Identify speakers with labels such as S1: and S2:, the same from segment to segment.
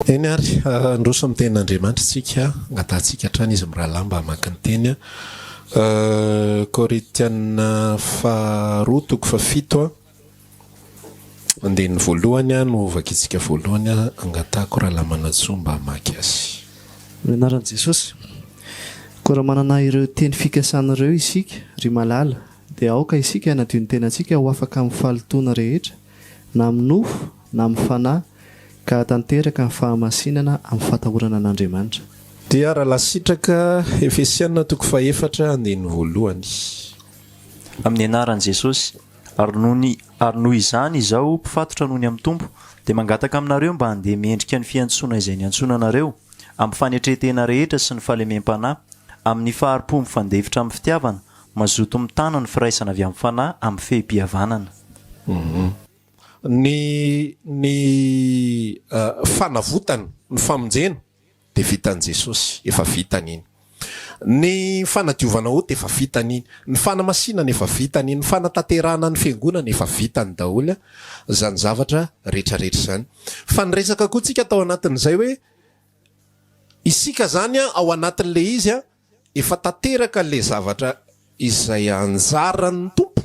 S1: eny ary androso amin'ny tenin'Andriamanitra tsika angatantsika hatrany izy mirahalahy mba hamaky ny teny Toriteny faharoa toko fafito andeny voalohany no vakitsika voalohany angatako rahalahy manatsoa mba hamaky azy.
S2: Anaran'i Jesosy. Koa raha manana ireo teny fikasan'ireo isika ry malala dia aoka isika hanadio ny tenantsika ho afaka amin'ny fahalitoana rehetra na amin'ny nofo na amin'ny fanahy ka tanteraka amin'ny fahamasinana amin'ny fatahorana an'Andriamanitra.
S1: Dia raha lasitraka Efesiana toko faefatra andeny voalohany.
S3: Amin'ny anaran'i Jesosy ary noho izany izao mpifatotra noho ny amin'ny tompo dia mangataka aminareo mba handeha miendrika ny fiantsoana izay niantsonanareo amin'ny fanetretena rehetra sy ny fahalemem-panahy amin'ny faharipo mifandevitra amin'ny fitiavana mazoto mitana ny firaisana avy amin'ny fanahy amin'ny fehim-pihavanana.
S1: Ny fanavotana ny famonjena dia vitan'i Jesosy, efa vitan'iny. Ny fanadiovana oto efa vitan'iny, ny fanamasinana efa vitan'iny, ny fanatanterahana ny fiangonana efa vitany daholo zany zavatra rehetrarehetra zany. Fa ny resaka koa tsika tao anatin'izay hoe isika zany ao anatin'le izy efa tanteraka le zavatra izay anjaran'ny tompo.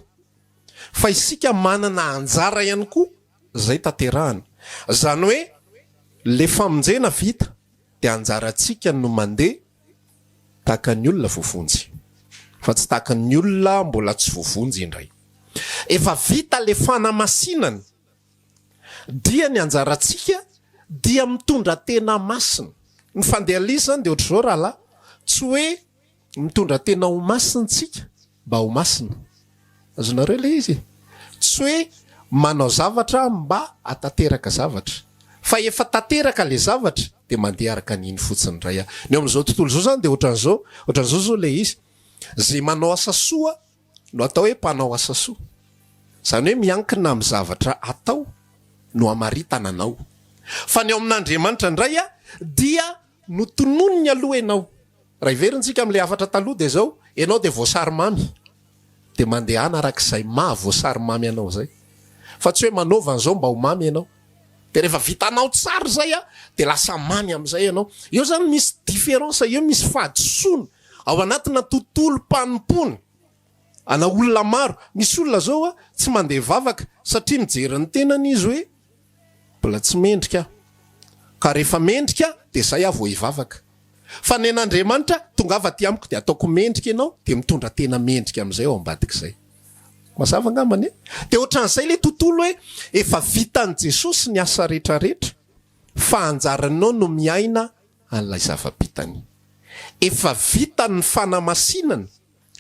S1: Fa isika manana anjara ihany koa zay tanterahana. Zany hoe le famonjena vita dia anjarantsika no mandeha tahaka ny olona voavonjy. Fa tsy tahaka ny olona mbola tsy voavonjy indray. Efa vita le fanamasinana dia ny anjarantsika dia mitondratena masina. Ny fandealizany dia ohatr' izao rahalahy tsy hoe mitondratena ho masintsika mba ho masina. Azonareo le izy tsy hoe manao zavatra mba atateraka zavatra fa efa tanteraka le zavatra dia mandeha araka n'iny fotsiny ray. Ny amin'izao tontolo izao zany dia ohatran'izao zao le izy zay manao asa soa no atao hoe mpanao asa soa. Zany hoe miankina amin'ny zavatra atao no amaritana anao. Fa ny ao amin'Andriamanitra indray dia notononony aloha ianao. Raha iverintsika amin'le afatra taloha dia zao ianao dia voasary mamy dia mandehana arak'izay mahavoasary mamy anao zay. Fa tsy hoe manaovana zao mba ho mamy ianao. Dia rehefa vitanao tsara zay dia lasa mamy amin'izay ianao. Eo zany misy différence, eo misy fahadisoana ao anatina tontolo mpanompona ana olona maro. Misy olona zao tsy mandeha vavaka satria mijery ny tenany izy hoe mbola tsy mendrika ka rehefa mendrika dia zay vao hivavaka. Fa ny an'Andriamanitra tongava ty amiko dia ataoko mendrika ianao dia mitondra tena mendrika amin'izay ao ambadik'izay. Mazava angambany dia ohatran'izay le tontolo hoe efa vitan'i Jesosy ny asa rehetrarehetra fa anjaranao no miaina an'ilay zava-bitany. Efa vitany fanamasinana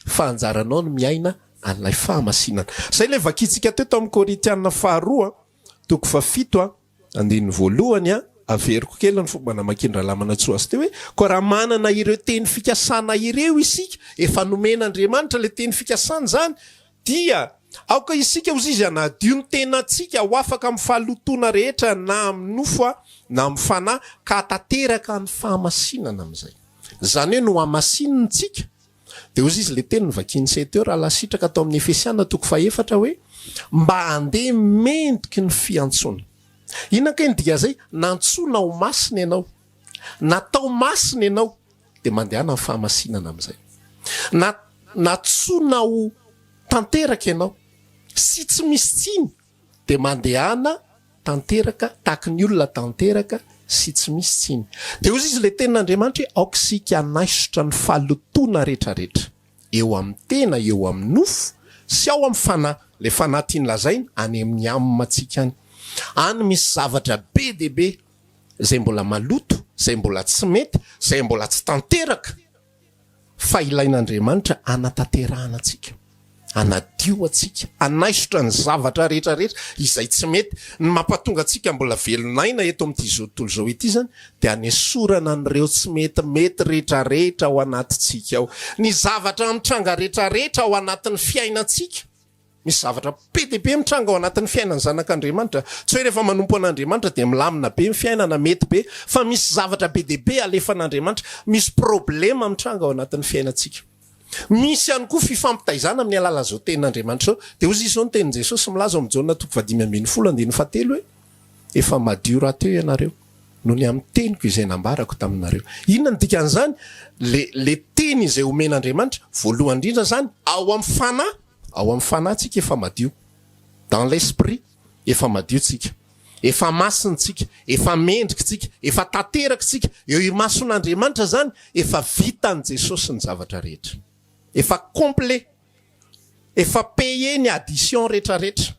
S1: fa anjaranao no miaina an'ilay fahamasinana. Zay le vakitsika teto amin'ny Toriteny faharoa toko fafito andiny voalohany averiko kely ny fomba namakindra manatsoa azy teo hoe koa raha manana ireo teny fikasana ireo isika efa nomen'Andriamanitra le teny fikasana zany dia aoka isika ozy izy anadio ny tenantsika ho afaka amin'ny fahalotona rehetra na amin'ny nofo na amin'ny fanahy ka tanteraka ny fahamasinana amin'izay. Zany hoe no hamasinantsika dia ozy izy le teny novakinisay teo raha lasitraka atao amin'ny Efesiana toko faefatra hoe mba handeha mendriky ny fiantsoana. Inaka ny dia zay nantsona ho masina ianao, natao masina ianao dia mandehana ny fahamasinana amin'izay. Natsona ho tanteraka ianao sy tsy misy tsiny dia mandehana tanteraka tahaka ny olona tanteraka sy tsy misy tsiny. Dia ozy izy le tenin'Andriamanitra hoe aoka isika hanaisotra ny fahalotona rehetrarehetra eo amin'ny tena, eo amin'ny nofo sy ao amin'ny fanahy. Le fanahy tiany lazaina any amin'ny amantsika any. Any misy zavatra be dia be zay mbola maloto, zay mbola tsy mety, zay mbola tsy tanteraka fa ilain'Andriamanitra anatanterahana antsika, anadio antsika, anaisotra ny zavatra rehetrarehetra izay tsy mety. Ny mampatonga antsika mbola velonaina eto amin'ity zao tontolo zao ity zany dia anesorana an'ireo tsy metimety rehetrarehetra ao anatintsika ao. Ny zavatra mitranga rehetrarehetra ao anatin'ny fiainantsika. Misy zavatra be dia be mitranga ao anatin'ny fiainan'ny zanak'Andriamanitra. Tsy hoe rehefa manompo an'Andriamanitra dia milamina be ny fiainana, mety be, fa misy zavatra be dia be alefan'Andriamanitra. Misy problema mitranga ao anatin'ny fiainantsika. Misy ihany koa fifampitaizana amin'ny alalan'izao tenin'Andriamanitra zao. Dia ozy izao ny tenin' Jesosy milaza ao amin'ny Jaona toko 5:7 hoe efa madio rahateo ianareo no ny amin'ny teniko izay nambarako taminareo. Inona ny dikan'izany? Le teny izay omen'Andriamanitra voalohany indrindra zany ao amin'ny fanahy tsika efa madio. Dans l'esprit efa madio tsika. Efa masintsika, efa mendrikitsika, efa tanterakitsika. Eo imason'Andriamanitra zany efa vitan' Jesosy ny zavatra rehetra. Efa complet. Efa paye ny addition rehetrarehetra.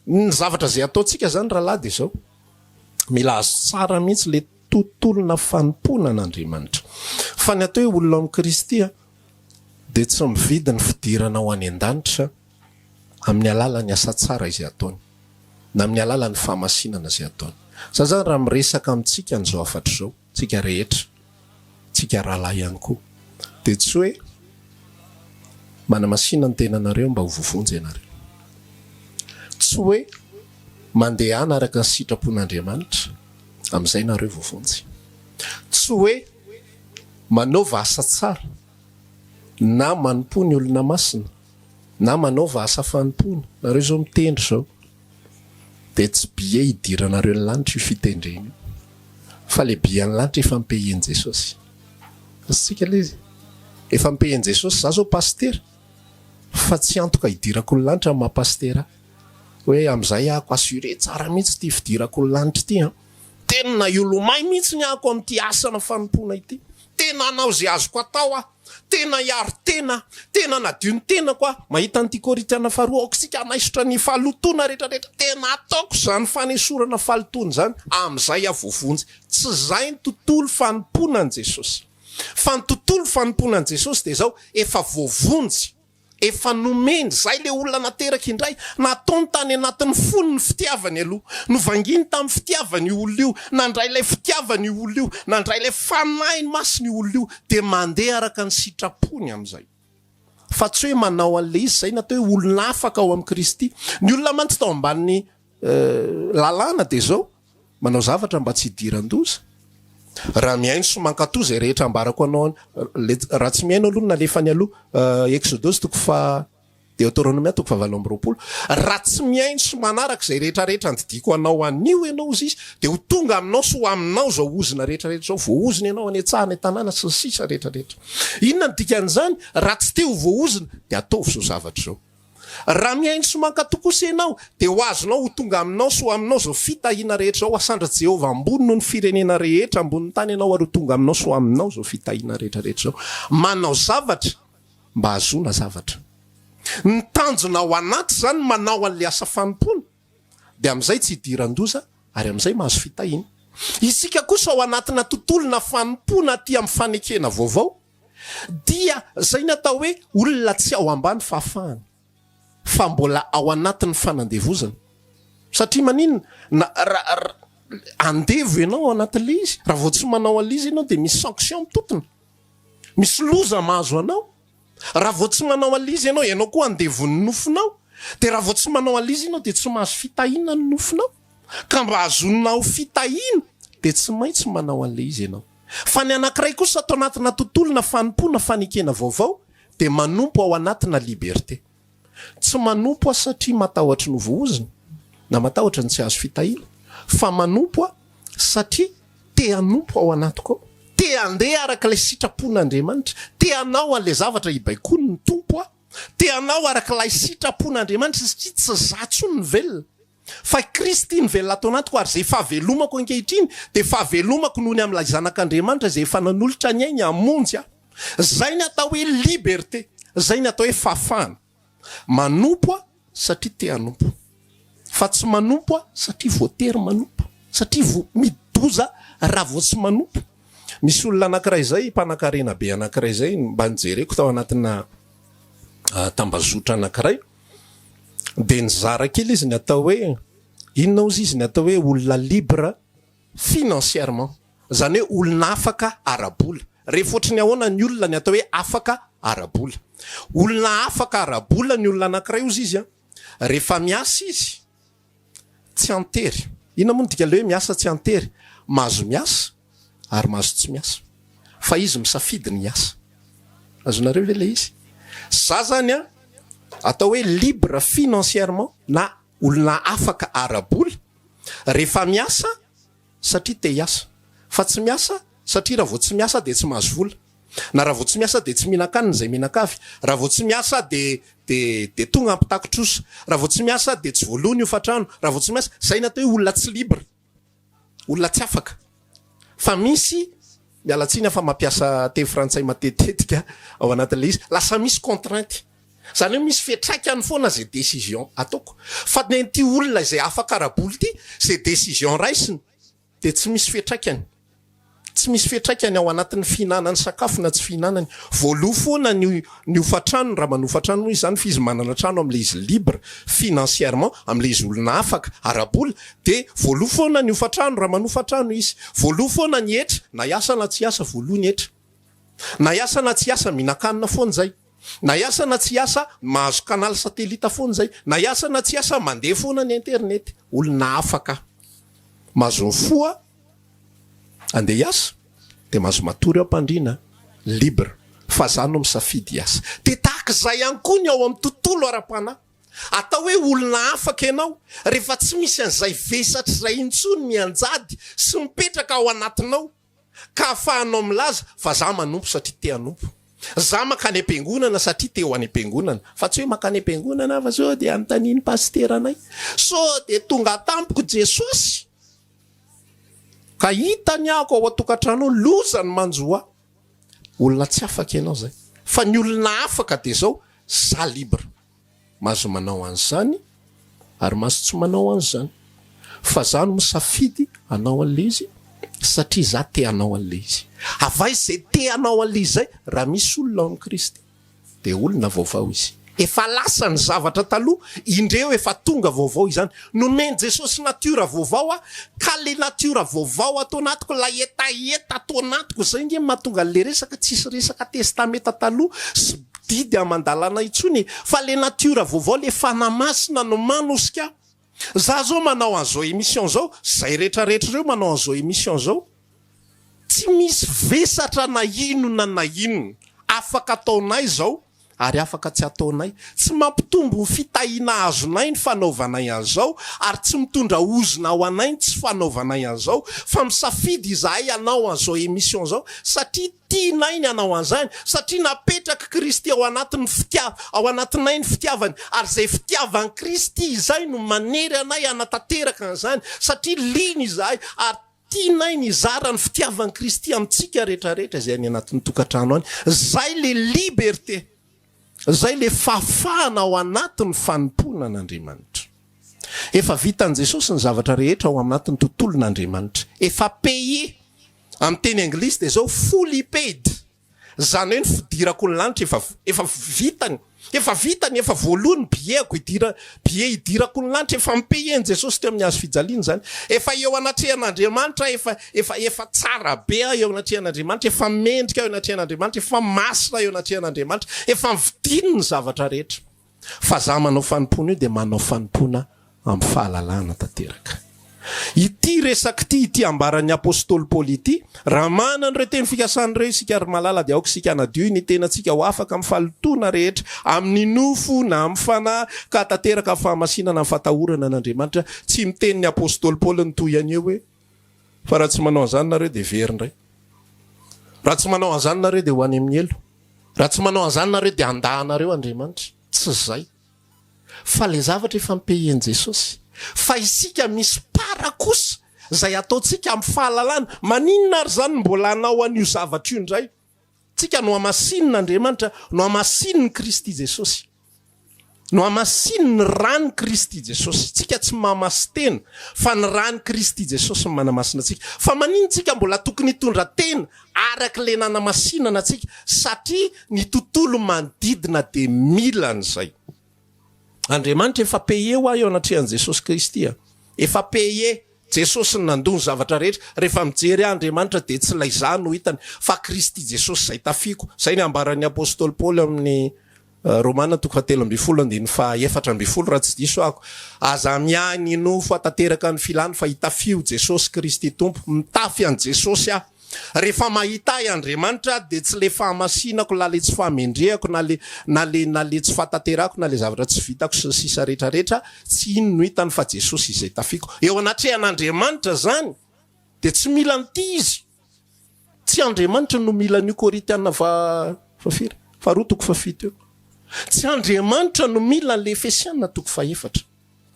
S1: Ny zavatra zay ataontsika zany rahalahy de zao. Mila azo tsara mihitsy le tontolona fanompoana an'Andriamanitra. Fa ny atao hoe olona amin'ny Kristy de tsy mividy ny fidirana ho any an-danitra amin'ny alalan'ny asa tsara izay ataony. Na amin'ny alalan'ny fahamasinana izay ataony. Za zany raha miresaka amintsika n'izao afatra zao, tsika rehetra, tsika rahalahy ihany koa. De tsy hoe manamasina ny tenanareo mba ho vovonjy ianareo. Tsy hoe mandeha araka ny sitrapon'Andriamanitra amin'izay nareo vovonjy. Tsy hoe manaova asa tsara na manompo ny olona masina na manaova asa fanompona. Nareo zao mitendry zao de tsy bie hidiranareo ny lanitra io fitendreny. Fa le bian'ny lanitra efa mipehen Jesosy. Aztsika le izy. Efa mipehen Jesosy. Za zao pasteur. Fa tsy antoka hidirako ny lanitra amin'ny mahapastera. Hoe amin'izay ahako assuré tsara mihitsy ty fidirako ny lanitra ty. Tena iolomay mihitsy ny ahako amin'ity asana fanompona ity. Tena anao zay azoko atao tena hiaro tena nadio ny tenako mahita an'ity Toriteny faharoa sika anaisotra ny fahalotona rehetrarehetra. Tena ataoko zany fanesorana fahalotona zany amin'izay avovonjy. Tsy zay ny tontolo fanompona an' Jesosy. Fa ny tontolo fanompona an' Jesosy de zao efa voavonjy. Efa nomeny zay le olona nateraka indray nataony tany anatin'ny fony ny fitiavany aloha, novanginy tamin'ny fitiavany olona io, nandray ilay fitiavany olona io, nandray ilay fanahy masiny olona io, de mandeha araka ny sitrapony amin'izay. Fa tsy hoe manao an'le izy zay natao hoe olona afaka ao amin'ny Kristy. Ny olona mantsy tao ambanin'ny lalàna de zao manao zavatra mba tsy hidiran-doza. Raha miaino sy mankato zay rehetra ambarako anao raha tsy miaino aloha nalefa ny aloha Exodus toko fa Deutéronome toko fa 7:20. Raha tsy miaino sy manaraka zay rehetrarehetra ndidiko anao anio ianao izy de ho tonga aminao sy ho aminao zao ozina rehetrarehetra zao voaozina ianao any an-tsahana ny tanàna sy ny sisa rehetrarehetra. Inona ny dikan'izany? Raha tsy te ho voaozina de ataovy zao zavatra zao. Raha miaino sy mankato kosa ianao de ho azonao ho tonga aminao sy ho aminao zao fitahina rehetra zao. Asandra Jehovah ambony no ny firenena rehetra ambony tany ianao ary ho tonga aminao sy ho aminao zao fitahina rehetrarehetra zao. Manao zavatra mba hazona zavatra. Ny tanjona ao anaty zany manao an'le asa fanompona de amin'izay tsy hidiran-doza ary amin'izay mahazo fitahina. Isika kosa ao anatina tontolona fanompona aty amin'ny fanekena vaovao dia zay natao hoe olona tsy ao ambany fahafahana fa mbola ao anatin'ny fanandevozana. Satria maninona andevo ianao anatin'le izy. Raha vao tsy manao an'le izy ianao de misy sanction mitotona, misy loza mahazo anao. Raha vao tsy manao an'le izy ianao koa andevon'ny nofinao. De raha vao tsy manao an'le izy ianao de tsy mahazo fitahina ny nofinao. Ka mba hazonao fitahina de tsy maintsy manao an'le izy ianao. Fa ny anankiray kosa atao anatina tontolona fanompona fanekena vaovao de manompo ao anatina liberté. Tsy manompo satria matahotra ny voozina na matahotra ny tsy azo fitahina, fa manompo satria te hanompo ao anatiko. Te andeha araka ilay sitrapon'Andriamanitra, te hanao an'le zavatra ibaikony ny tompo te hanao araka ilay sitrapon'Andriamanitra satria tsy zatsony ny velona. Fa Kristy ny velona atao anatiko ary zay fahavelomako ankehitriny de fahavelomako noho ny amin'ilay zanak'Andriamanitra zay efa nanolotra ny ainy hamonjy Zay ny atao hoe liberté, zay ny atao hoe fahafahana. Manompo satria te hanompo. Fa tsy manompo satria voatery manompo. Satria midoza raha vao tsy manompo. Misy olona anankiray zay, mpanan-karena be anankiray zay, mba nijereko tao anatina tambazotra anankiray. De nizara kely izy ny atao hoe, inona ozy izy ny atao hoe olona libre financièrement. Zany hoe olona afaka arabola. Rehefa ohatry ny ahoana ny olona ny atao hoe afaka arabola. Olona afaka arabola ny olona anankiray ozy izy rehefa miasa izy tsy antery. Inona moa dika le hoe miasa tsy antery? Mahazo miasa ary mahazo tsy miasa. Fa izy misafidy ny asa. Azonareo ve le izy? Za zany atao hoe libre financièrement na olona afaka arabola. Rehefa miasa satria te hiasa. Fa tsy miasa satria raha vao tsy miasa de tsy mahazo vola. Na raha vao tsy miasa de tsy mihinan-kanina zay mihinan-kavy. Raha vao tsy miasa de tonga ampitakotrosa. Raha vao tsy miasa de tsy voalony io fatrano. Raha vao tsy miasa, zay natao hoe olona tsy libre. Olona tsy afaka. Fa misy mialatsiny afa mampiasa teny frantsay matetetika ao anatin'le izy, lasa misy contrainte. Zany hoe misy fiatraikany foana zay décision ataoko. Fa nenty olona izay afaka araboly ty, zay décision raisiny de tsy misy fiatraikany. Tsy misy fiatraikany ao anatin'ny fihinanany sakafo na tsy fihinanany. Voaloha foana ny hofatrano, raha manofatrano moa izy zany fa izy manana trano am'le izy libre financièrement, am'le izy olona afaka arabola, de voaloha foana ny hofatrano raha manofatrano izy. Voaloha foana ny etra, na hiasa na tsy hiasa voaloha ny etra. Na hiasa na tsy hiasa mihinan-kanina foana zay. Na hiasa na tsy hiasa mahazo canal satellite foana zay. Na hiasa na tsy hiasa mandeha foana ny internet. Olona afaka. Mahazo foa andeha hiasa de mahazo matory ao am-pandriana libre. Fa zany no misafidy hiasa. De tahaka zay ihany koa ny ao amin'ny tontolo ara-panahy. Atao hoe olona afaka ianao rehefa tsy misy an'izay vesatra izay intsony mianjady sy mipetraka ao anatinao ka afahanao milaza fa za manompo satria te hanompo. Za makany am-piangonana satria te ho any am-piangonana. Fa tsy hoe makany am-piangonana fa so de an-taniny pasteur anay. So de tonga tampoko Jesosy. Ka hitany ako ao atokantrano lozany manjoa. Olona tsy afaka ianao zay. Fa ny olona afaka de zao za libre. Mazo manao an'izany ary mazo tsy manao an'izany. Fa za no misafidy anao an'le izy satria za te anao an'le izy. Avay zay te anao an'le izy zay raha misy olona ao amin'ny Kristy de olona vaovao izy. Efa lasa ny zavatra taloha, indreo efa tonga vaovao izany. Nomeny Jesosy natiora vaovao ka le natiora vaovao atao anatiko, la etaeta atao anatiko zay nge mahatonga le resaka tsisy resaka testameta taloha sy didy amandalana intsony. Fa le natiora vaovao le fanamasina no manosika. Za zao manao an'izao émission zao, zay rehetrarehetra reo manao an'izao émission zao. Tsy misy vesatra na ino afaka ataonay zao ary afaka tsy ataonay. Tsy mampitombo ny fitahiana azonay ny fanaovanay an'izao ary tsy mitondra ozona ao anay tsy fanaovanay an'izao. Fa misafidy izahay anao an'izao émission zao satria tianay ny anao an'izany, satria napetraka Kristy ao anatin'ny ao anatinay ny fitiavany ary zay fitiavany Kristy izay no manery anay anatanteraka an'izany satria liny izahay ary tianay ny zara ny fitiavany Kristy amintsika rehetrarehetra izay any anatin'ny tokantrano any. Zay le liberté. Zay le fahafahana ao anatin'ny fanompoana an'Andriamanitra. Efa vitan' Jesosy ny zavatra rehetra ao anatin'ny tontolon'Andriamanitra. Efa payé. Amin'ny teny anglisy de zao fully paid. Zany hoe ny fidirako ny lanitra efa vitany. Efa voalohany bieko hidirako ny lanitra efa mipayé Jesosy teo amin'ny hazo fijaliana zany. Efa eo anatrehan'Andriamanitra efa tsara be eo anatrehan'Andriamanitra, efa mendrika eo anatrehan'Andriamanitra, efa masina eo anatrehan'Andriamanitra, efa mividiny ny zavatra rehetra. Fa za manao fanompoana io de manao fanompoana amin'ny fahalalana tanteraka. Ity resaky ity ambaran'ny apôstôly Paoly ity, raha manana ireo teny fikasan'ireo isika ary malala dia aoka isika hanadio ny tenantsika ho afaka amin'ny falotona rehetra amin'ny nofo na amin'ny fanahy ka tanteraka fahamasinana amin'ny fatahorana an'Andriamanitra. Tsy miteny ny apôstôly Paoly ny toy an'io hoe fa raha tsy manao an'izany nareo dia verindray. Raha tsy manao an'izany nareo dia ho any amin'ny elo. Raha tsy manao an'izany nareo dia andahanareo Andriamanitra. Tsy zay. Fa le zavatra efa mipayé Jesosy. Fa isika misy para kosa zay ataotsika amin'ny fahalalana. Maninona ary zany mbola anao an'io zavatra io indray? Tsika no amasin'Andriamanitra, no amasin'ny Kristy Jesosy. No amasin'ny rany Kristy Jesosy. Tsika tsy mamasy tena fa ny rany Kristy Jesosy manamasina tsika. Fa maninona tsika mbola tokony hitondra tena araka le nanamasinana tsika satria ny tontolo manodidina de mila an'izay. Andriamanitra efa payé ho eo anatrehan'i Jesosy Kristy. Efa payé. Jesosy nandony zavatra rehetra. Rehefa mijery Andriamanitra de tsy lay zany no hitany fa Kristy Jesosy zay tafiko. Zay ny ambaran'ny apôstôly Paoly amin'ny Romana 13:4 raha tsy diso ako. Aza miany nofo atateraka ny filany fa hitafio Jesosy Kristy tompo. Mitafy an Jesosy aho. Rehefa mahita Andriamanitra de tsy le fahamasinako na le tsy fahamendrehako na le tsy fataterako na le zavatra tsy vitako sy sisa rehetrarehetra tsy ino no hitany fa Jesosy izay tafiko. Eo anatrehan'Andriamanitra zany de tsy mila nity izy tsy Andriamanitra no mila ny Korintiana faharoa toko fafito eo tsy Andriamanitra no mila le Efesiana toko faefatra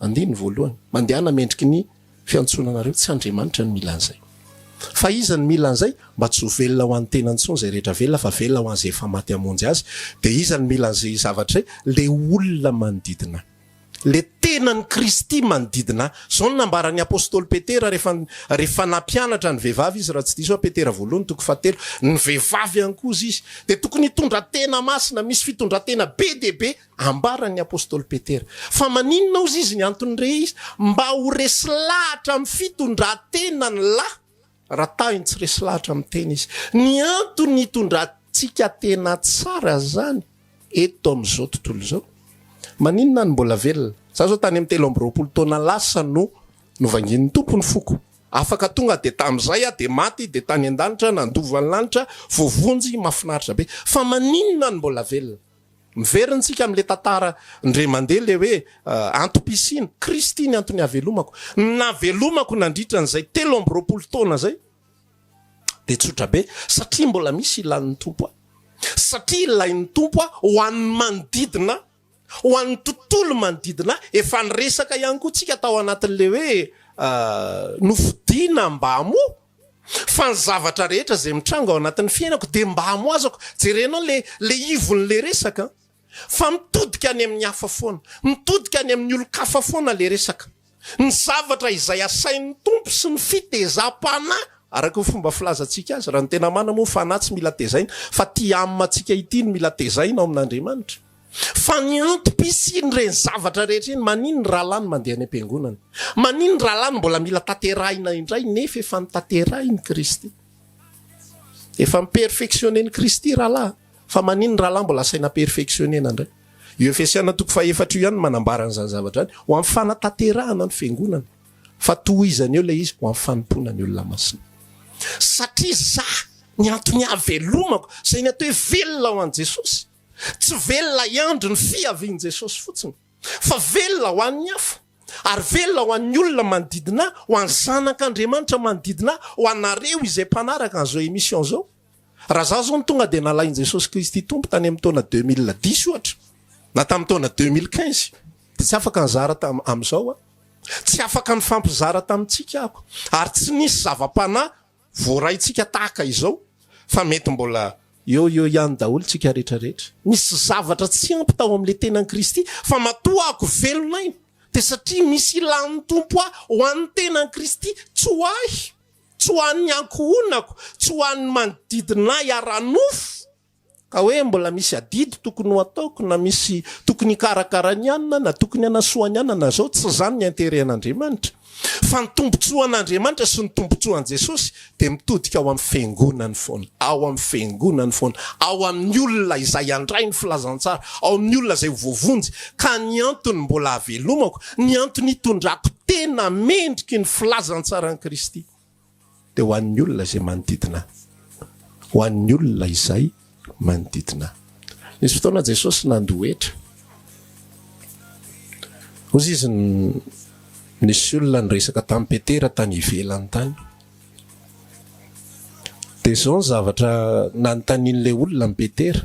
S1: andiny voalohany mandehana mendriky ny fiantsonanareo tsy Andriamanitra no mila an'izay fa iza ny mila an'izay mba tsy ho velona ho an'ny tena antsony zay rehetra velona fa velona ho an'izay efa maty amonjy azy de iza ny mila an'izay zavatra le olona manodidina le tenany Kristy manodidina zao ny nambaran'ny apôstôly Petera rehefa nampianatra ny vehivavy izy raha tsy diso Petera voalohany toko fahatelo ny vehivavy ihany koa izy de tokony hitondratena masina misy fitondratena be de be ambaran'ny apôstôly Petera fa maninona ozy izy ny antony re izy mba ho resy lahatra amin'ny fitondratena ny lahy raha tahiny tsy resy lahatra amin'ny tena izy ny antony hitondrantsika tena tsara zany eto amin'izao tontolo zao maninona ny mbola velona za zao tany amin'ny 3 taona lasa no vangin'ny tompony foko afaka tonga de tam'izay de maty de tany an-danitra nandova ny lanitra voavonjy mafinaritra be fa maninona ny mbola velona miverintsika am'le tantara ndre mandeha le hoe antom-pisiny Kristy ny antony havelomako navelomako nandritra n'izay 3 taona zay de tsotra be satria mbola misy ilan'ny tompo satria ilain'ny tompo ho an'ny manodidina ho an'ny tontolo manodidina efa nyresaka ihany koa tsika tao anatin'le hoe nofidina mba hamo fa ny zavatra rehetra zay mitrango ao anatin'ny fiainako de mba hamo azako jerenao le ivon'le resaka fa mitodika any amin'ny hafa foana mitodika any amin'ny olo-kafa foana le resaka ny zavatra izay asain'ny tompo sy ny fitezam-panahy araka fomba filazantsika azy raha ny tena mana moa fanahy tsy mila tezaina fa ty amintsika ity ny mila tezaina ao amin'Andriamanitra fa ny antom-pisiny reny zavatra rehetra iny manino ny rahalany mandeha any am-piangonana manino ny rahalany mbola mila taterahina indray nefa efa nitaterahiny Kristy efa miperfectionner Kristy rahalahy fa manino ny rahalahy mbola asaina perfectionner ndray io Efesiana toko faefatra io ihany manambara an'izany zavatra any ho amin'ny fanataterahana ny fiangonana fa tohizany eo le izy ho amin'ny fanompona ny olona masina satria za ny antony havelomako zay ny atao hoe velona ho an'i Jesosy tsy velona iandro ny fiavian'i Jesosy fotsiny fa velona ho an'ny hafa ary velona ho an'ny olona manodidina ho an'ny zanak'Andriamanitra manodidina ho anareo izay mpanaraka an'izao émission zao raha za zao ny tonga de nalain'i Jesosy Kristy tompo tany amin'ny taona 2010 ohatra na tamin'ny taona 2015 de tsy afaka nizara am'izao tsy afaka ny fampizara tamintsika ako ary tsy nisy zava-panahy voaraintsika tahaka izao fa mety mbola eo ihany daholo tsika rehetrarehetra misy zavatra tsy ampy tao amin'le tenan'i Kristy fa matoa ako velonainy de satria misy ilan'ny tompo ho an'ny tenan'i Kristy tsy ho ahy tsy ho an'ny ankohonako tsy ho an'ny manodidina hiara-nofo ka hoe mbola misy adidy tokony ho ataoko na misy tokony hikarakarany ihanina na tokony hanasoany ihanina zao tsy zany ny interen'Andriamanitra fa ny tombontsoan'Andriamanitra sy ny tombontsoan'i Jesosy de mitodika ao amin'ny fiangonany foana ao amin'ny fiangonany foana ao amin'ny olona izay andray ny filazantsara ao amin'ny olona izay voavonjy ka ny antony mbola havelomako ny antony hitondrako tena mendriky ny filazantsara an'i Kristy de ho an'ny olona izay manodidina ho an'ny olona izay manodidina nisy fotoana Jesosy nandohetra ozy izy nisy olona nyresaka tamin'ny Petera tany ivelany tany de zao ny zavatra nanontanian'le olona ny Petera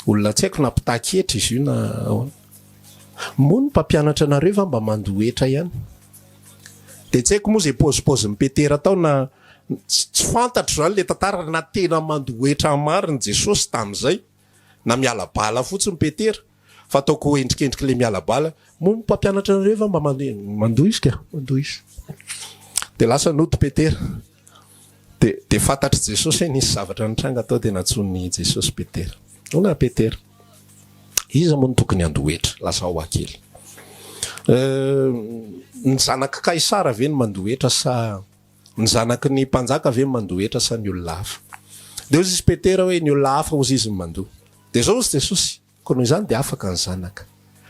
S1: olona tsy haiko nampitaketra izy io na moa ny mpampianatra anareo va mba mandohetra ihany de tsy haiko moa zay pôzipôzin'ny Petera tao na tsy fantatro zany le tantara na tena mandohetra mariny Jesosy tamin'izay na mialabala fotsiny Petera fa ataoko endrikendriky le mialabala moa ny mpampianatra anareo va mba mandohisy ka mandohisy de lasa noto Petera de fantatry Jesosy hoe nisy zavatra nitranga tao de natsony Jesosy Petera ona Petera iza moa ny tokony andohetra lasa ao akely ny zanaky Kaisara ve ny mandohetra sa ny zanaky ny mpanjaka ve mandohetra sa ny olona hafa de ozy izy Petera hoe ny olona hafa ozy izy mandoa de zao ozy Jesosy kono izany de afaka ny zanaka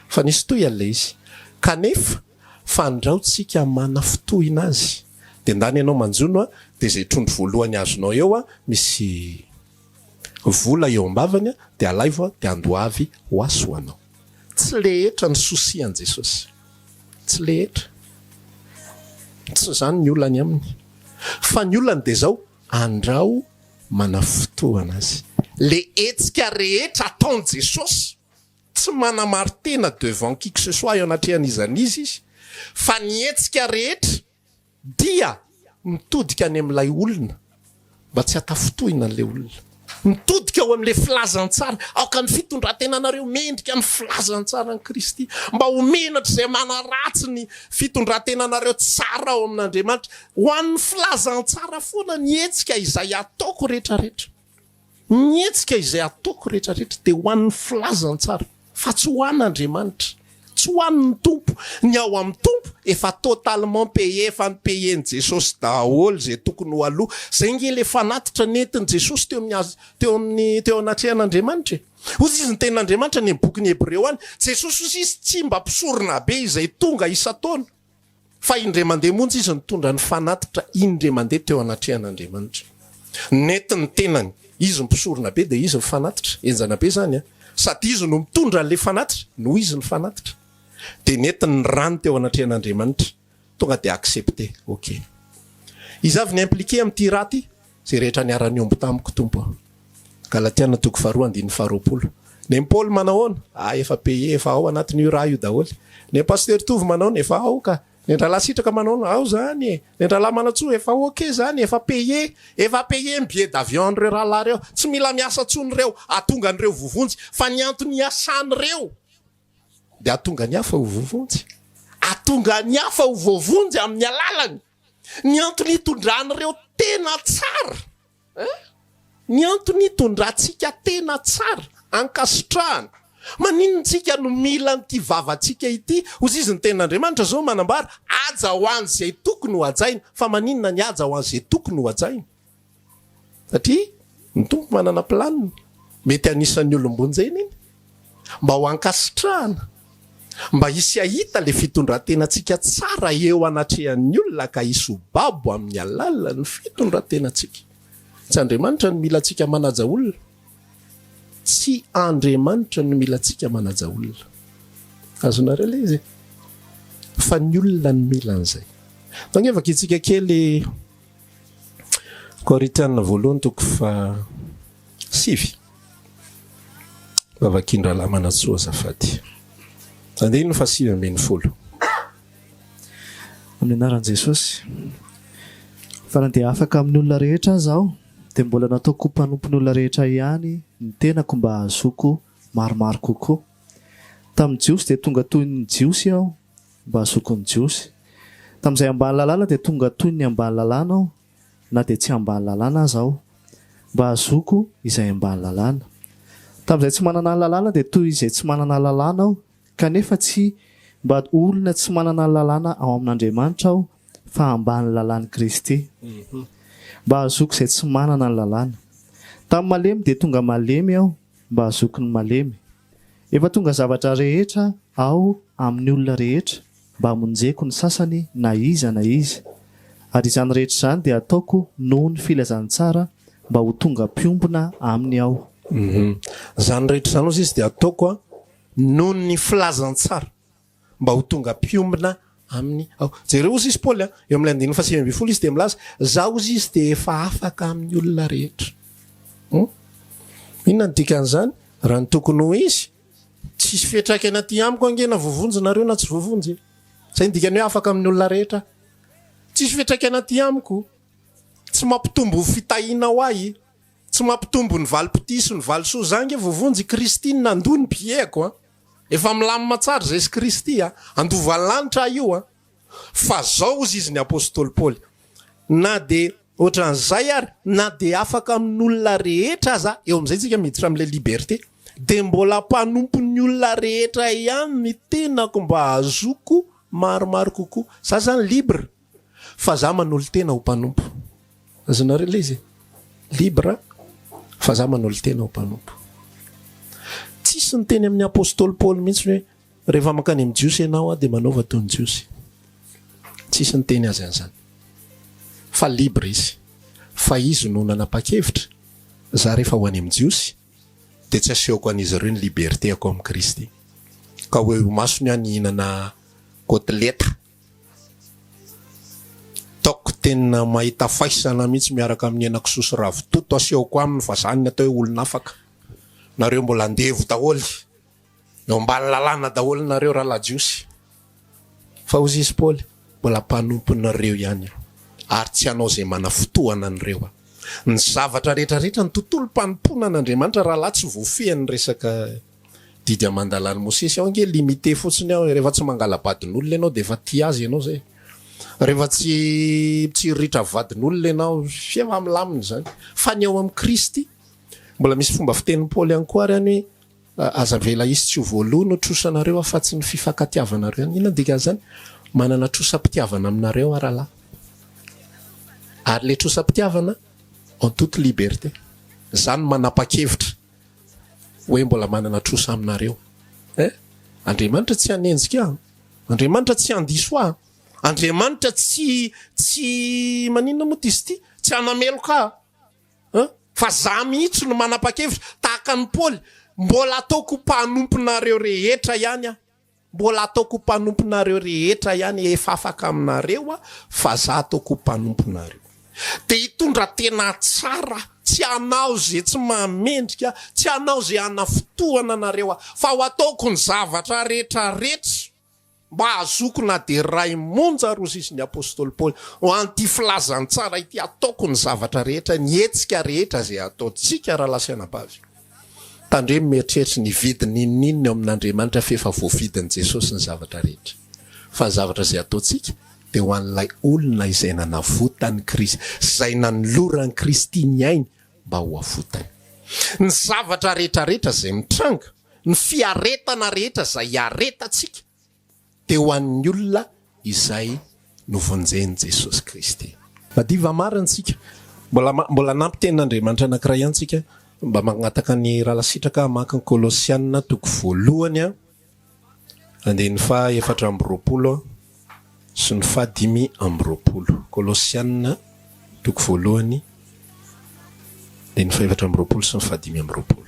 S1: fa nisy toy an'le izy kanefa fandraotsika mana fitohina azy de ndany ianao manjono de zay trondro voalohany azonao eo misy vola eo ambavany de alaivo de andoavy ho asoanao tsy lehetra ny sosian Jesosy tsy lehetra tsy zany ny olany aminy fa ny olona de zao andrao manafotoana azy. Le hetsika rehetra ataon' Jesosy tsy manamartena devant qui que ce soit eo anatrehan'izany izy fa ny hetsika rehetra dia mitodika any amin'ilay olona mba tsy hatafotoina an'le olona, mitodika ao amin'le filazantsara. Aoka ny fitondratena anareo mendrika ny filazantsara ny Kristy mba homenatra izay manaratsy ny fitondratena anareo tsara ao amin'Andriamanitra. Ho an'ny filazantsara foana ny hetsika izay ataoko rehetrarehetra, ny hetsika izay ataoko rehetrarehetra de ho an'ny filazantsara fa tsy ho an'Andriamanitra, tsy ho an'ny tompo. Ny ao amin'ny tompo efa totalement payé, efa nypayen'i Jesosy daholo zay tokony ho aloha. Zay nge le fanatitra nentin' Jesosy teo anatrehan'Andriamanitra. Ozy izy ny ten'Andriamanitra ny boky ny Hebreo any, Jesosy ozy izy tsy mba mpisorona be izay tonga isa-taona, fa indray mandeha monjy izy nitondra ny fanatitra indray mandeha teo anatrehan'Andriamanitra. Nentin' tenany izy mpisorona be de izy ny fanatitra, enjana be zany sady izy no mitondra n'le fanatitra no izy ny fanatitra. De nentin' rano teo anatrehan'Andriamanitra tonga de accepté. Ok, izy avy ny impliqué amin'ity raty zay rehetra niara-ny omby tamiko tompo. Galatiana 2:20. Ne Paul manahoana? Efa payé, efa ao anatin'io raha io daholo. Ne Pasteur Tovo manahoana? Efa ao ka. Ne ndralahy sitraka manahoana? Ao zany. Ne ndralahy manatsoa? Efa ok zany, efa payé ny billet d'avion reo raha reo. Tsy mila miasa tsony reo, atonga an'ireo vovonjy, fa ny antony asan'ireo de atonga ny hafa ho vovonjy, atonga ny hafa ho vovonjy amin'ny alalany. Ny antony hitondran'ireo tena tsara, ny antony hitondrantsika tena tsara, ankasitrahana. Maninontsika no mila n'ity vavantsika ity? Ozy izy ny ten'Andriamanitra zao manambara aja ho any zay tokony ho ajaina, fa maninona ny aja ho any zay tokony ho ajaina? Satria ny tompo manana planiny, mety anisan'ny olombonjena iny mba ho ankasitrahana, mba hisy ahita le fitondrantenantsika tsara eo anatrehan'ny olona ka hisy ho babo amin'ny alalan'ny fitondrantenantsika. Tsy Andriamanitra no mila antsika manaja olona, tsy Andriamanitra no mila antsika manaja olona. Azonareo le izy fa ny olona no mila an'izay. Tangevaka itsika kely Toriteny voalohany 7 vavakindra lamana tsoa azafady. Andeha ino fa 7:10.
S2: Amin'ny anaran'i Jesosy. Fa raha dia afaka amin'ny olona rehetra zaho dia mbola nataoko mpanompon'ny olona rehetra ihany ny tenako mba hazoko maromaro kokoa. Tamin'ny Jiosy dia tonga toy ny Jiosy aho mba hazoko ny Jiosy. Tamin'izay ambany lalàna dia tonga toy ny ambany lalàna aho, na dia tsy ambany lalàna aho mba hazoko izay ambany lalàna. Tamin'izay tsy manana lalàna dia toy izay tsy manana lalàna aho, kanefa tsy mba olona tsy manana lalàna ao amin'Andriamanitra aho, fa ambany lalàn'i Kristy. Mba hazoko izay tsy manana lalàna. Tamin'ny malemy dia tonga malemy aho mba hazoko ny malemy. Efa tonga zavatra rehetra ao amin'ny olona rehetra mba hamonjeko ny sasany na iza na iza. Ary izany rehetra izany dia ataoko noho ny filazantsara mba ho tonga piombona aminy aho.
S1: Zany rehetra izany ozy izy dia ataoko noho ny filazantsara mba ho tonga piombona aminy aho. Jereo ozy izy Paul eo amin'ny 2:7 izy dia milaza zaho ozy izy dia efa afaka amin'ny olona rehetra. Inona ny dikan'izany? Raha ny tokony ho izy tsisy fiantraikana aty amiko angena vovonjy nareo na tsy vovonjy. Zay ny dikany hoe afaka amin'ny olona rehetra. Tsisy fiantraikana aty amiko, tsy mampitombo fitahiana ho ahy, tsy mampitombo ny valim-pity sy ny valisoa zange vovonjy Kristy nandoa ny pieko. Efa milamina tsara Jesosy Kristy andova lanitra io fa zao ozy izy ny apôstôly Paul, na de ohatran'izay ary na de afaka amin'olona rehetra aza, eo amin'izay tsika miditra amin'le liberté, de mbola mpanompon'ny olona rehetra ihany ny tenako mba hazoko maromaro kokoa. Za zany libre fa za manolo tena ho mpanompo. Azonareo le izy libre fa za manolo tena ho mpanompo. Tsisy ny teny amin'ny apôstôly Paul mihitsy hoe rehefa mankany amin'ny Jiosy ianao dia manaova toy ny Jiosy. Tsisy ny teny azy an'izany. Fa libre izy. Fa izy no nanapa-kevitra. Za rehefa ho any amin'ny Jiosy dia tsy asehoko an'izy ireo ny liberté ako amin'ny Kristy. Ka hoe masony any hihinana kotleta taoko tena mahita faisana mihitsy miaraka amin'ny henan-kisoa ravitoto aseoko aminy fa zany atao hoe olona afaka. Nareo mbola andevo daholo. Eo ambany lalàna daholo nareo raha lajiosy. Fa ozy izy Paoly, mbola mpanomponareo ihany. Ary tsy anao zay mana fotoana an'ireo. Ny zavatra rehetrarehetra ny tontolo mpanomponan'Andriamanitra raha laha tsy voafehany resaka didy amandalan'i Mosesy. Ao ange limité fotsiny ao, rehefa tsy mangala vadin'olona ianao dia efa tia azy ianao zay. Rehefa tsy ritra vadin'olona ianao, efa milamina zany. Fa ny ao amin'ny Kristy, mbola misy fomba fitenin'i Paoly ihany koa ary azavela izy tsy ho voalohany trosanareo afa-tsy ny fifankatiavanareo. Inona dika zany? Manana trosam-pitiavana aminareo aralahy. Ary le trosam-pitiavana en toute liberté. Zany manapa-kevitra hoe mbola manana trosa aminareo. Andriamanitra tsy hanenjika aho. Andriamanitra tsy handiso aho. Andriamanitra tsy maninona moa izy ity? Tsy hanameloka aho. Fa za mihitsy no manapa-kevitra tahaka ny Paoly. Mbola ataoko mpanomponareo rehetra ihany aho. Mbola ataoko mpanomponareo rehetra ihany, efa afaka aminareo aho, fa za ataoko mpanomponareo. Dia hitondratena tsara, tsy anao zay tsy mamendrika, tsy anao zay hanafotoana anareo aho, fa ho ataoko ny zavatra rehetrarehetra mba azoko na dia ray monja rozy izy ny apôstôly Paoly. Ho anty filazany tsara ity ataoko ny zavatra rehetra, ny hetsika rehetra zay ataontsika raha lasanabavy. Tandre mieritreritra ny vidiny ninona eo amin'Andriamanitra fa efa voavidin'i Jesosy ny zavatra rehetra. Fa ny zavatra zay ataontsika dia ho an'ilay olona izay nanavotany Kristy, izay nanolorany Kristy ny ainy mba ho avotany. Ny zavatra rehetrarehetra zay mitranga, ny fiaretana rehetra zay aretatsika, dia ho an'ny olona izay novonjeny Jesosy Kristy. Madiva marintsika. Mbola nampitenin'Andriamanitra anankiray antsika. Mba magnataka ny raha lasitraka maka ny Kolosianina toko voalohany a. Andeny fa 4 sy ny fa 5. Kolosianina toko voalohany. Andeny fa 4 sy ny fa 5.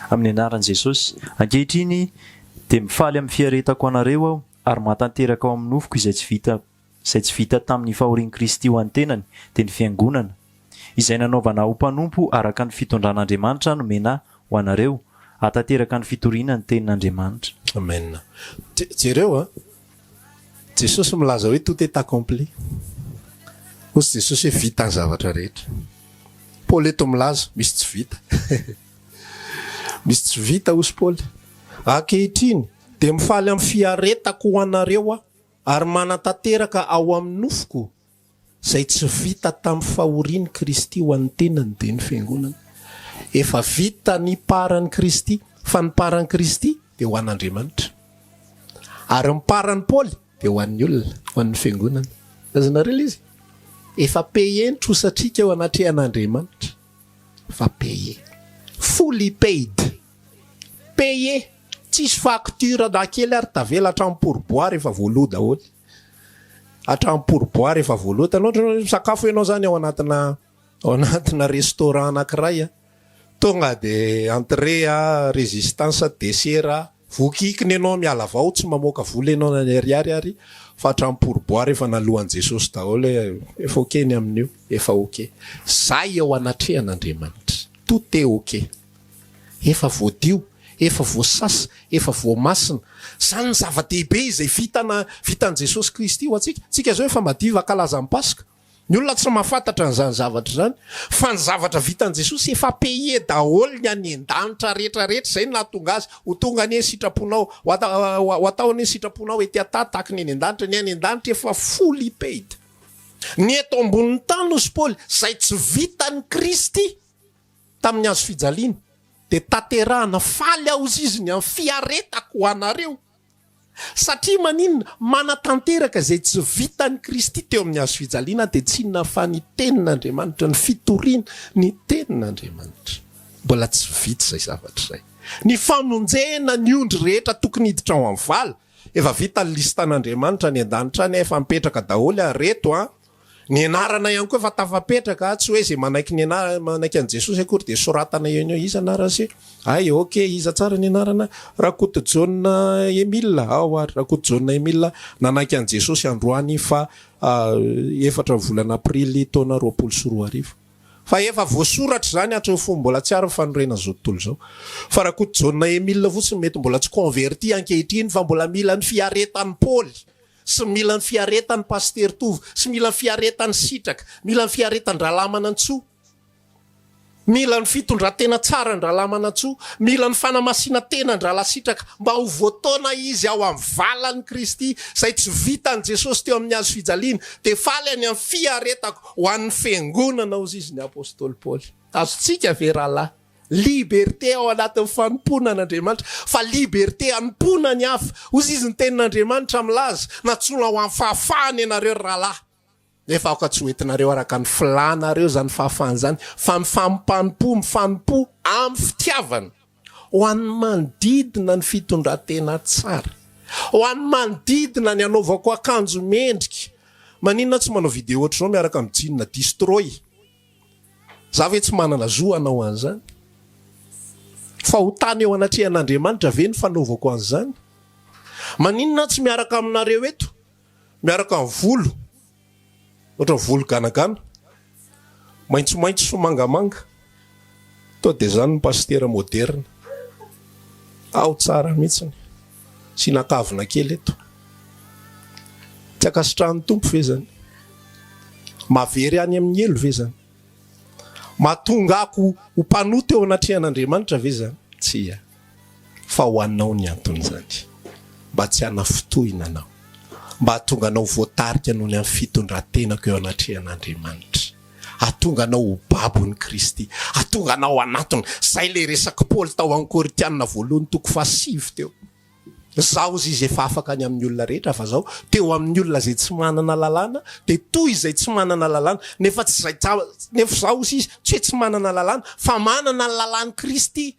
S3: Amin'ny anaran'i Jesosy, ankehitriny dia mifaly amin'ny fiaretako anareo aho ary mahatanteraka ao amin'ny nofoko izay tsy vita tamin'ny fahorian'i Kristy ho an'ny tenany dia ny fiangonana izay nanaovana ho mpanompo araka ny fitondran'Andriamanitra nomena ho anareo, hatanteraka ny fitoriana ny tenin'Andriamanitra.
S1: Amen. Jereo Jesosy milaza hoe tout est accompli. Ozy Jesosy hoe vita ny zavatra rehetra. Paoly eto milaza misy tsy vita. Misy tsy vita ozy Paoly. Ankehitriny dia mifaly amin'ny fiaretako ho anareo ary manatanteraka ao amin'ny nofoko izay tsy vita tamin'ny fahorian'i Kristy ho an'ny tenany dia ny fiangonana. Efa vita ny paran'i Kristy, fa ny paran'i Kristy dia ho an'Andriamanitra. Ary ny paran'i Paoly dia ho an'ny olona, ho an'ny fiangonana. Azonareo izy? Efa payé ny trosatrika eo anatrehan'Andriamanitra. Fa payé. Fully paid. Payé. Tsisy facture da kely ary tavela hatramin'ny pourboire efa voaloha daholo. Hatramin'ny pourboire efa voaloha. Tanao sakafo ianao zany ao anatina restaurant anankiray. Tonga dia entrée résistance dessert voakikiny ianao miala vao tsy mamoaka vola ianao nariary ary fa hatramin'ny pourboire efa nalohan'i Jesosy daholo efa ok ny amin'io, efa ok. Zay ao anatrehan'Andriamanitra. Tout est ok. Efa voadio, efa voasasa, efa voamasina. Zany ny zava-dehibe izay vitan'i Jesosy Kristy ho antsika. Tsika zao efa madiva kalazan'ny Pasika. Ny olona tsy mahafantatra an'izany zavatra zany. Fa ny zavatra vitan'i Jesosy efa payé daholo ny any an-danitra rehetrarehetra. Zay no nahatonga azy. Ho tonga ny sitraponao, ho atao ny sitraponao ety ata tahaka ny any an-danitra. Ny any an-danitra efa fully paid. Ny eto ambonin'ny tany ozy Paoly, zay tsy vitan'i Kristy tamin'ny azo fijaliana, dia tanterahana faly aozy izy ny amin'ny fiaretako ho anareo. Satria maninona manatanteraka zay tsy vitan'i Kristy teo amin'ny azo fijaliana dia tsy inona fa ny tenin'Andriamanitra, ny fitoriana ny tenin'Andriamanitra. Mbola tsy vita izay zavatra izay. Ny famonjena ny ondry rehetra tokony hiditra ao amin'ny vala. Efa vita ny listan'Andriamanitra ny an-danitra any, efa mipetraka daholo reto ny anarana ihany koa efa tafapetraka tsy hoe zay manaiky ny manaiky an' Jesosy akory de soratana eo izy anarana se ay ok iza tsara ny anarana rakoto Jauna Emile ao ary rakoto Jauna Emile nanaiky an' Jesosy androany fa 4 volana aprily taona 2024 fa efa voasoratra zany atreo fo mbola tsy ary fanorena zao tontolo zao fa rakoto Jauna Emile fotsiny mety mbola tsy converti ankehitriny fa mbola mila ny fiaretan'ny Paoly sy mila ny fiaretan'ny Pasteur Tovo sy mila ny fiaretan'ny Sitraka mila ny fiaretan'ny Ralamana Ntsoa mila ny fitondratena tsara ny Ralamana Ntsoa mila ny fanamasina tena ny Rala Sitraka mba ho voataona izy ao amin'ny valan'ny Kristy zay tsy vitan'i Jesosy teo amin'ny hazo fijaliana de faly any amin'ny fiaretako ho an'ny fiangonana ozy izy ny apôstôly Paoly azotsika ve rahalahy liberté ao anatin'ny fanompoana an'Andriamanitra fa liberté anompona ny hafa ozy izy ny tenin'Andriamanitra milaza natsona ho amin'ny fahafahany ianareo rahalahy nefa aoka tsy hoentinareo araka ny filanareo zany fahafahany zany fa mifanompo amin'ny fitiavana ho an'ny manodidina ny fitondratena tsara ho an'ny manodidina ny anaovako akanjo mendrika maninona tsy manao video ohatr' zao miaraka amin'ny jeans destroy za ve tsy manana zo anao an'izany fa ho tany eo anatrehan'Andriamanitra ve ny fanaovako an'izany maninona tsy miaraka aminareo eto miaraka amin'ny volo ohatra volo ganagana maitsomaitso sy mangamanga to de zany ny pastera moderna ao tsara mihitsiny sy nakavina kely eto tsy akasitrahan'ny tompo ve zany mavery any amin'ny elo ve zany mahatonga ako ho mpanoto eo anatrehan'Andriamanitra ve zany tsy fa ho anao ny antony zany mba tsy hanafotohina anao mba hatonga anao voatarika noho ny amin'ny fitondrantenako eo anatrehan'Andriamanitra hatonga anao ho babon'ny Kristy hatonga anao anatony zay le resaky Paoly tao amin'ny Koritianina voalohany 7 teo zaho izy efa afaka any amin'ny olona rehetra fa zao teo amin'ny olona zay tsy manana lalàna de toy izay tsy manana lalàna nefa tsy zay nefa zaho izy tsy hoe tsy manana lalàna fa manana ny lalàn'ny Kristy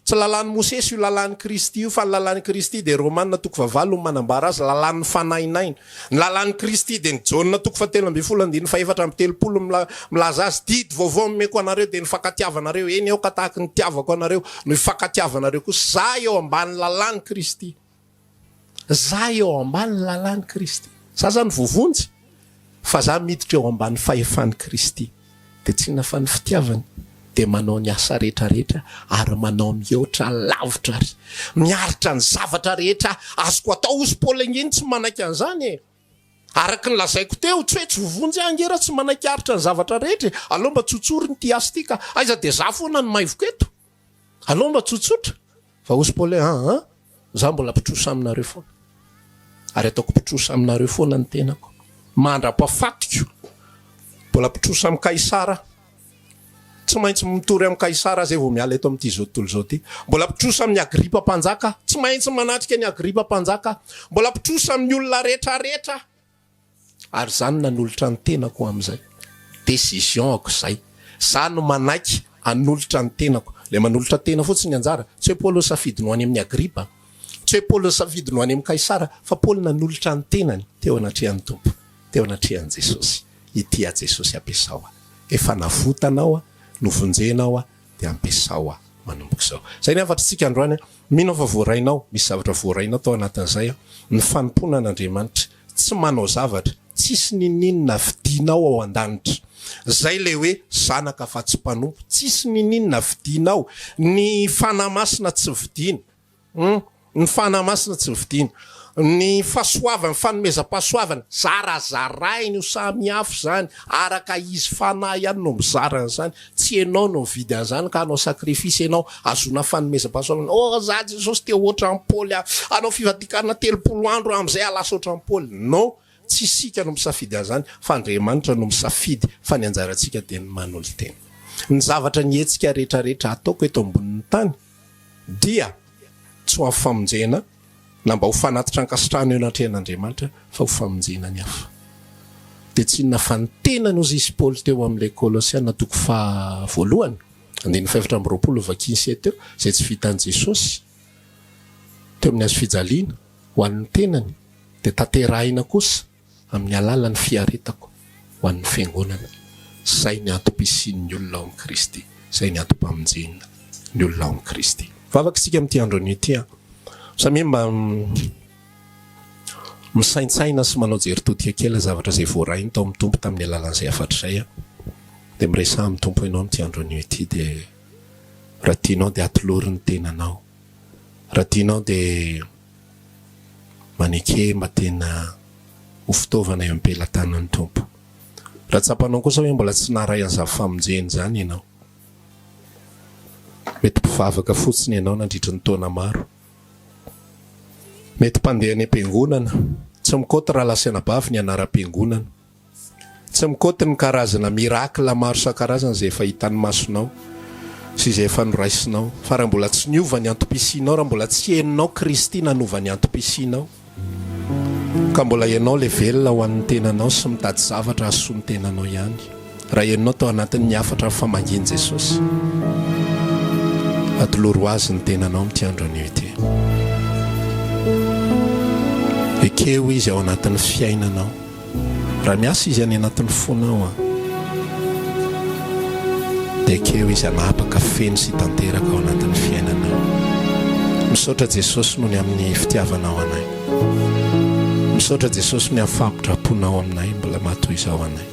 S1: tsy lalàn'ny Mosesy io lalàn'ny Kristy io fa ny lalàn'ny Kristy de Romanina 7 no manambara azy lalàn'ny fanainaina ny lalàn'ny Kristy de ny Jauna 7:4 milaza azy didy vaovao momeko anareo de ny fakatiavanareo eny ao ka tahaka ny tiavako anareo no ifakatiavanareo kosa za eo ambany lalàn'ny Kristy za eo ambany lalàn'ny Kristy za zany vovonjy fa za miditra eo ambany fahefan'ny Kristy de tsy nafa ny fitiavany de manao ny asa rehetrarehetra ary manao mihoatra lavitra ary miaritra ny zavatra rehetra azoko atao ozy Paoly ngeny tsy manaiky an'izany araky ny lazaiko teo tsy hoe tsy vovonjy angera tsy manaiky aritra ny zavatra rehetra aloha mba tsotsory ny ty asy tika aiza de za foana ny maivoko eto aloha mba tsotsotra fa ozy Paoly za mbola pitrosa aminareo foana ary ataoko pitrosa aminareo foana ny tenako mandra-pafatiko mbola pitrosa amin'ny Kaisara tsy maintsy mitory amin'ny Kaisara zay vao miala eto amin'ity zao tontolo zao ty mbola pitrosa amin'ny Agripa mpanjaka tsy maintsy manatrika ny Agripa mpanjaka mbola pitrosa amin'ny olona rehetrarehetra ary zany nanolotra ny tenako amin'izay décision ako zay za no manaiky anolotra ny tenako le manolotra tena fotsiny anjara tsy hoe Paoly safidy no any amin'ny Agripa tsy hoe Paoly safidy no any amin'ny Kaisara fa Paoly nanolotra ny tenany teo anatrehan'ny tompo teo anatrehan'i Jesosy ity a Jesosy ampiasao efa navotanao novonjenao de ampiasao manomboka zao zay ny afatritsika androany mino fa voarainao misy zavatra voarainao tao anatin'izay ny fanompona an'Andriamanitra tsy manao zavatra tsisy nininona vidinao ao an-danitra zay le hoe zanaka fa tsy mpanompo tsisy nininona vidinao ny fanamasina tsy vidina ny fanamasina tsy vidina ny fahasoavana fanomezam-pahasoavana zarazarainy ho samy hafa zany araka izy fanahy ihany no mizarana zany tsy enao no mividy an'izany ka anao sakrifisy enao azona fanomezam-pahasoavana za Jesosy teo ohatran'ny Paoly anao fivadikana 30 andro am'izay alasa ohatran'ny Paoly no tsy sika no misafidy an'izany fa Andriamanitra no misafidy fa ny anjarantsika de ny manolo tena ny zavatra ny hetsika rehetrarehetra ataoko eto ambonin'ny tany dia tsy ho famonjena na mba ho fanatitra ny kasitrahana eo anatrehan'Andriamanitra fa ho famonjena ny hafa de tsy inona fa ny tenany ozy izy Paoly teo amin'ilay Kolosiana 2 andiny 7:27 teo zay tsy vitan'i Jesosy teo amin'ny hazo fijaliana ho an'ny tenany de tanterahina kosa amin'ny alalan'ny fiaretako ho ho an'ny fiangonana. Zay ny antom-pisian'ny olona ao amin'ny Kristy, zay ny antom-pamonjena ny olona ao amin'ny Kristy. Vavaka isika amin'ity andro an'ity samy mba misaintsaina sy manao jery-todika kely zavatra izay voarainy tao amin'ny tompo tamin'ny alalan'izay afatra izay dia miresa amin'ny tompo ianao amin'ity andro an'ity dia raha tianao dia atolory ny tenanao, raha tianao dia maneke mba tena ho fitaovana eo am-pelantanan'ny tompo. Raha tsapanao kosa hoe mbola tsy naray an'izany famonjena zany ianao, mety mpivavaka fotsiny ianao nandritra ny taona maro, mety mpandeha ny am-piangonana, tsy mikoty raha lasanabavy ny anaram-piangonana, tsy mikoty ny karazana mirakla maro isan-karazana izay efa hitan'ny masonao sy izay efa noraisinao, fa raha mbola tsy niova ny antom-pisianao, raha mbola tsy heninao Kristy nanova ny antom-pisianao, ka mbola ianao le velona ho an'ny tenanao sy mitady zavatra hasoa ny tenanao ihany, raha ianao tao anatin'ny afatra famanginy Jesosy, atoloro ho azy ny tenanao amin'ity andro anio ity. Ekeo izy ao anatin'ny fiainanao, raha miasa izy any anatin'ny fonao dia ekeo izy anapaka feno sy tanteraka ao anatin'ny fiainanao. Misaotra Jesosy noho ny amin'ny fitiavanao anay, misaotra Jesosy ny amin'ny fampitraponao aminay, mbola matoy izao anay.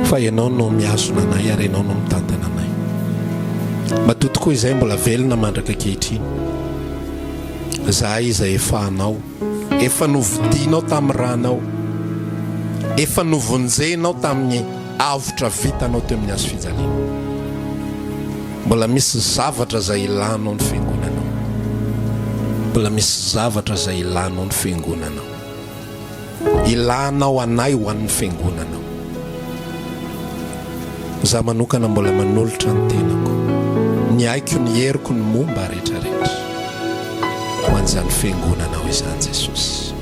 S1: Fa ianao no miazona anay ary ianao no mitantana anay. Matoa tokoa izay mbola velona mandraka ankehitriny. Zahay izay efa anao, efa novidianao tamin'ny ranao, efa novonjenao tamin'ny avotra vitanao teo amin'ny hazo fijaliana. Mbola misy zavatra izay ilanao ny fiangonanao, mbola misy zavatra izay ilanao ny fiangonanao, ilanao anay ho an'ny fiangonanao. Za manokana mbola manolotra ny tenako, ny aiko ny heriko ny momba rehetrarehetra ho an'izany fiangonanao izany Jesosy.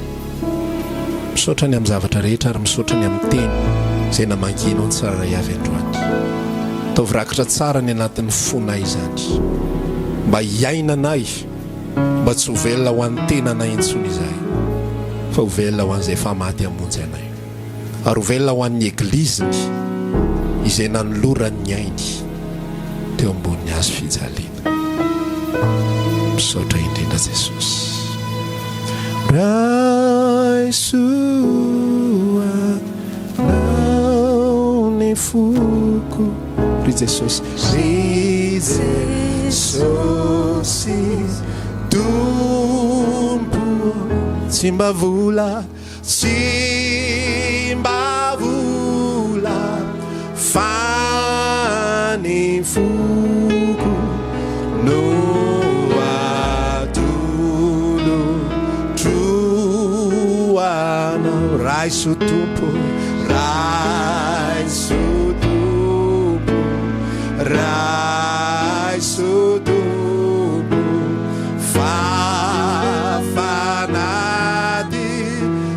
S1: Misaotra ny amin'ny zavatra rehetra ary misaotra ny amin'ny teny izay namanginao ny tsara avy androany. Ataovy rakitra tsara ny anatin'ny fonay izany, mba hiainanay, mba tsy ho velona ho an'ny tenanay intsony izay, fa ho velona ho an'izay famaty hamonjy anay, ary ho velona ho an'ny egliziny izay nanoloran'ny ainy teo ambon'ny hazo fijaliana. Misaotra indrindra Jesosy. Raisoanao ny foko, ry Jesosy, ry Jesosy tompo, tsy mba vola, tsy mba vola, fa ny foko no atolotro anao. Raiso tompo, raiso tompo, raiso tompo, fafanady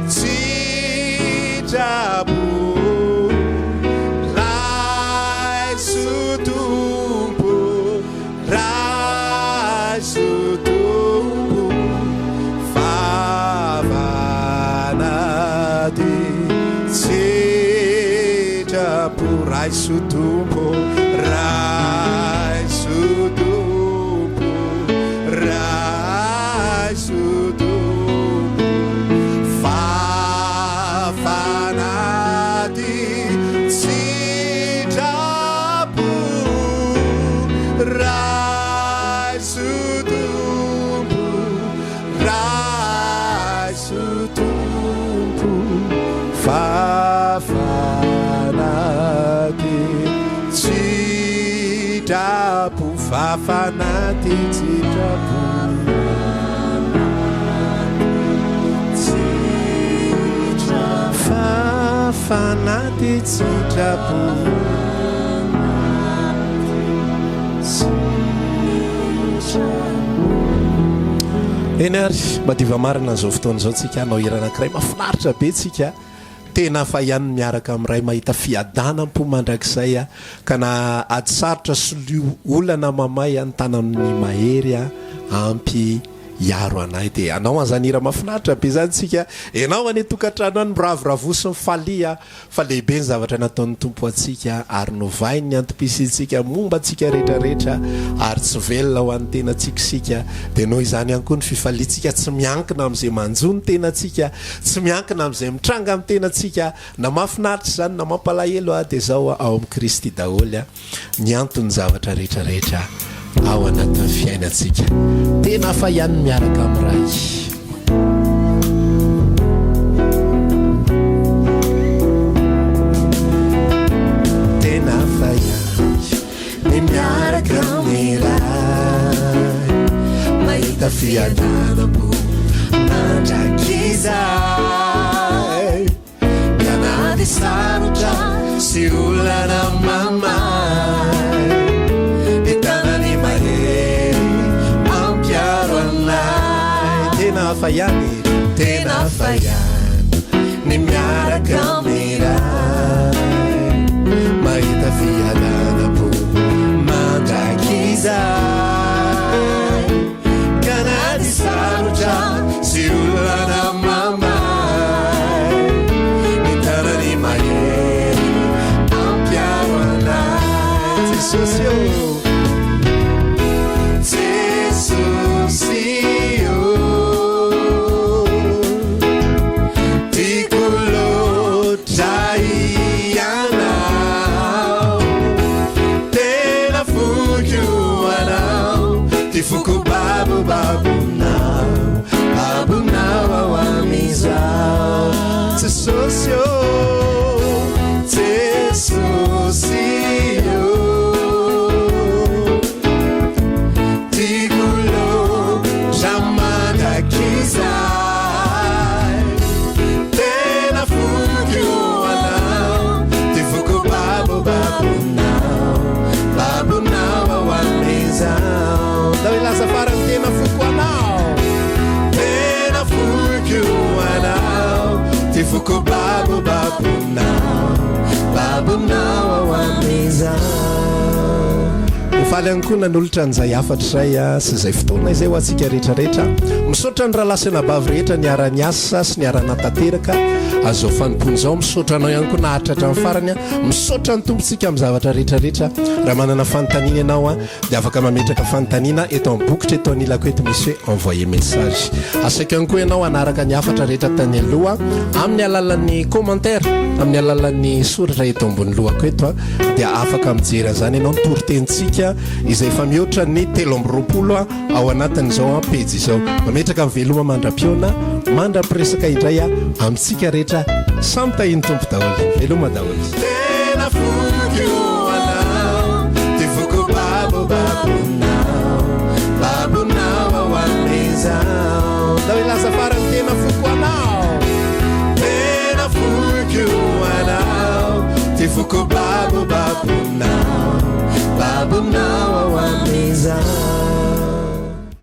S1: tsitrabo. Raiso tompo, raiso tompo, raiso tompo, fafanady tsitrapo, raiso tompo, raiso tompo, tsitrapo, fafanady tsitrapo, fafanady tsitrapo. Eny ary mba diva marina an'izao fotoana izao tsika hanao hira anankiray mahafinaritra be tsika, tena fa ihany miaraka amin'ray mahita fiadanam-po mandrakizay ka na ady sarotra solio olana mamay any tanan'ny mahery ampy iaro anay de anao anzanira mafinaritra be zany tsika anao ane tokantrano any miravoravoso nyfalia fa lehibe ny zavatra nataon'ny tompo atsika ary novai ny antopisitsika momba atsika rehetrarehetra ary tsy velona ho an'ny tena tsikisika de noho izany ihany koa ny fifalitsika tsy miankina am'izay manjo ny tenatsika tsy miankina am'izay mitranga amin'ny tenatsika na mafinaritra zany na mampalahelo a de zao ao amin'i Kristy daholy a ny antony zavatra rehetrarehetra ao anatin'ny fiainatsika tena fa ihany miaraka ami'ray tena fa ihany ny miaraka ami'ray mahita fiadanam-po mandrakizay mianady sarotra sy olana mamay itanany mahery mampiaro anay tena fa ihany ny miaraka ami'ray mahita fiadanam-po mandrakizay mianady sarotra sy olana mamay itanany mahery mampiaro anay Jesosy Fuku babu now awamizao Jesosio tigulo chamada kizai tena fuku anao tifuku babu now awamizao Dawila safarang tena fuku anao tifuku babu now awamizao Mifaly ihany koa nanolotra an'izay afatra izay sy izay fotoana izay ho antsika rehetrarehetra misaotra ny rahalasina bavy rehetra ny ara-ny asa sy ny ara-natanteraka azao fanompony izao misaotra anao ihany koa nahatratra amin'ny farany misaotra ny tompontsika amin'ny zavatra rehetrarehetra raha manana fanontaniana ianao dia afaka mametraka fanontaniana eto amin'ny bokotra eto anilako eto misy hoe envoyer message asaiko ihany koa ianao hanaraka ny afatra rehetra tany aloha amin'ny alalan'ny commentaire amin'ny alalan'ny soratra eto ambony lohako eto dia afaka mijery an'izany ianao ny toritentsika izay efa mihoatra ny 320 ao anatin'izao pejy izao mametraka amin'ny veloma mandra-piona mandra-piresaka indray amintsika rehetra samy tahiny tompo daholo veloma daholo tena fuku anao tifuku babu now awamizao dawilaza farany tena fuku anao tena fuku anao tifuku babu now